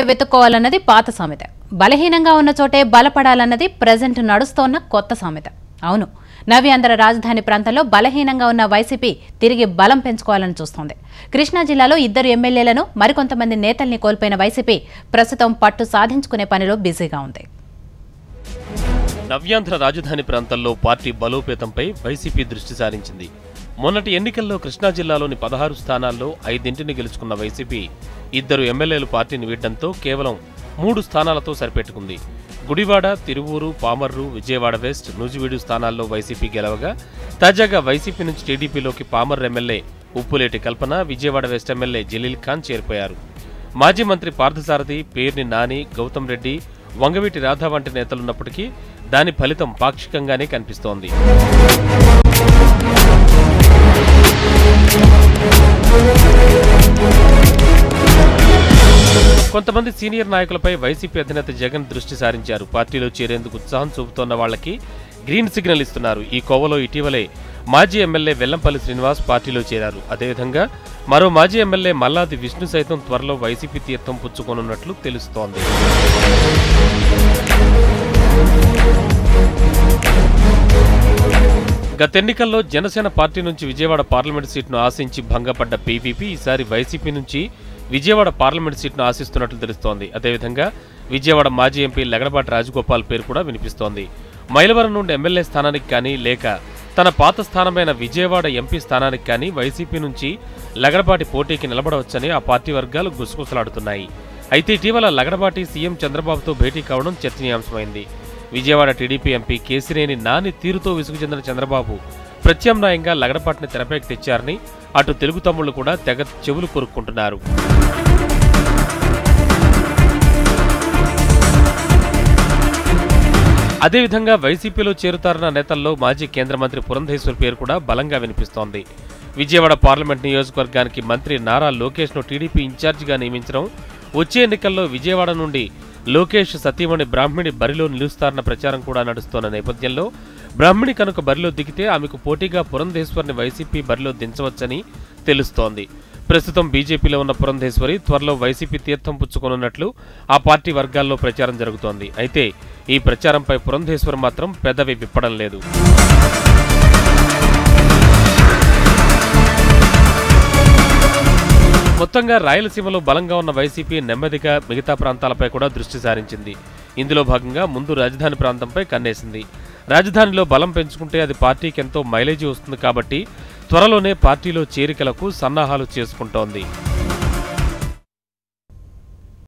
వెతుక్కోవాలన్నది పాత సామెత. బలహీనంగా ఉన్న చోటే బలపడాలన్నది ప్రెజెంట్ నడుస్తోన్న కొత్త సామెత. అవును, నవ్యాంధ్ర రాజధాని ప్రాంతంలో బలహీనంగా ఉన్న వైసీపీ తిరిగి బలం పెంచుకోవాలని చూస్తోంది. కృష్ణా జిల్లాలో 2 ఎమ్మెల్యేలను మరికొంతమంది నేతల్ని కోల్పోయిన వైసీపీ ప్రస్తుతం పట్టు సాధించుకునే పనిలో బిజీగా ఉంది. నవ్యాంధ్ర రాజధాని ప్రాంతంలో పార్టీ బలోపేతంపై వైసీపీ దృష్టి సారించింది. మొన్నటి ఎన్నికల్లో కృష్ణా జిల్లాలోని 16 స్థానాల్లో 5 గెలుచుకున్న వైసీపీ 2 ఎమ్మెల్యేలు పార్టీని వీడడంతో కేవలం 3 స్థానాలతో సరిపెట్టుకుంది. గుడివాడ, తిరువూరు, పామర్రు, విజయవాడ వెస్ట్, నూజివీడు స్థానాల్లో వైసీపీ గెలవగా తాజాగా వైసీపీ నుంచి టీడీపీలోకి పామర్రు ఎమ్మెల్యే ఉప్పులేటి కల్పన, విజయవాడ వెస్ట్ ఎమ్మెల్యే జలీల్ ఖాన్ చేరిపోయారు. మాజీ మంత్రి పార్థసారథి, పేర్ని నాని, గౌతమ్ రెడ్డి, వంగవీటి రాధా వంటి నేతలున్నప్పటికీ దాని ఫలితం పాక్షికంగానే కనిపిస్తోంది. కొంతమంది సీనియర్ నాయకులపై వైసీపీ అధినేత జగన్ దృష్టి సారించారు. పార్టీలో చేరేందుకు ఉత్సాహం చూపుతోన్న వాళ్లకి గ్రీన్ సిగ్నల్ ఇస్తున్నారు. ఈ కోవలో ఇటీవలే మాజీ ఎమ్మెల్యే వెల్లంపల్లి శ్రీనివాస్ పార్టీలో చేరారు. అదేవిధంగా మరో మాజీ ఎమ్మెల్యే మల్లాది విష్ణు సైతం త్వరలో వైసీపీ తీర్థం పుచ్చుకోనున్నట్లు తెలుస్తోంది. గతెన్నికల్లో జనసేన పార్టీ నుంచి విజయవాడ పార్లమెంటు సీటును ఆశించి భంగపడ్డ పీవీపీ ఈసారి వైసీపీ నుంచి విజయవాడ పార్లమెంటు సీటును ఆశిస్తున్నట్లు తెలుస్తోంది. అదేవిధంగా విజయవాడ మాజీ ఎంపీ లగడపాటి రాజగోపాల్ పేరు కూడా వినిపిస్తోంది. మైలవరం నుండి ఎమ్మెల్యే స్థానానికి కానీ లేక తన పాత స్థానమైన విజయవాడ ఎంపీ స్థానానికి కానీ వైసీపీ నుంచి లగడపాటి పోటీకి నిలబడవచ్చని ఆ పార్టీ వర్గాలు గుసగుసలాడుతున్నాయి. అయితే ఇటీవల లగడపాటి సీఎం చంద్రబాబుతో భేటీ కావడం చర్చనీయాంశమైంది. విజయవాడ టీడీపీ ఎంపీ కేసినేని నాని తీరుతో విసుగు చెందిన చంద్రబాబు ప్రత్యామ్నాయంగా లగడపాటిని తెరపైకి తెచ్చారని అటు తెలుగు తమ్ముళ్లు కూడా తెగ చెవులు కొరుక్కుంటున్నారు. అదేవిధంగా వైసీపీలో చేరుతారన్న నేతల్లో మాజీ కేంద్ర మంత్రి పురంధేశ్వర్ పేరు కూడా బలంగా వినిపిస్తోంది. విజయవాడ పార్లమెంట్ నియోజకవర్గానికి మంత్రి నారా లోకేష్ను టీడీపీ ఇన్ఛార్జిగా నియమించడం, వచ్చే ఎన్నికల్లో విజయవాడ నుండి లోకేష్ సతీమణి బ్రాహ్మణి బరిలో నిలుస్తారన్న ప్రచారం కూడా నడుస్తోన్న నేపథ్యంలో బ్రాహ్మణి కనుక బరిలో దిగితే ఆమెకు పోటీగా పురంధేశ్వర్ని వైసీపీ బరిలో దించవచ్చని తెలుస్తోంది. ప్రస్తుతం బీజేపీలో ఉన్న పురంధేశ్వరి త్వరలో వైసీపీ తీర్థం పుచ్చుకోనున్నట్లు ఆ పార్టీ వర్గాల్లో ప్రచారం జరుగుతోంది. అయితే ఈ ప్రచారంపై పురంధేశ్వర్ మాత్రం పెదవి విప్పడం లేదు. మొత్తంగా రాయలసీమలో బలంగా ఉన్న వైసీపీ నెమ్మదిగా మిగతా ప్రాంతాలపై కూడా దృష్టి సారించింది. ఇందులో భాగంగా ముందు రాజధాని ప్రాంతంపై కన్నేసింది. రాజధానిలో బలం పెంచుకుంటే అది పార్టీకి ఎంతో మైలేజీ వస్తుంది కాబట్టి త్వరలోనే పార్టీలో చేరికలకు సన్నాహాలు చేసుకుంటోంది.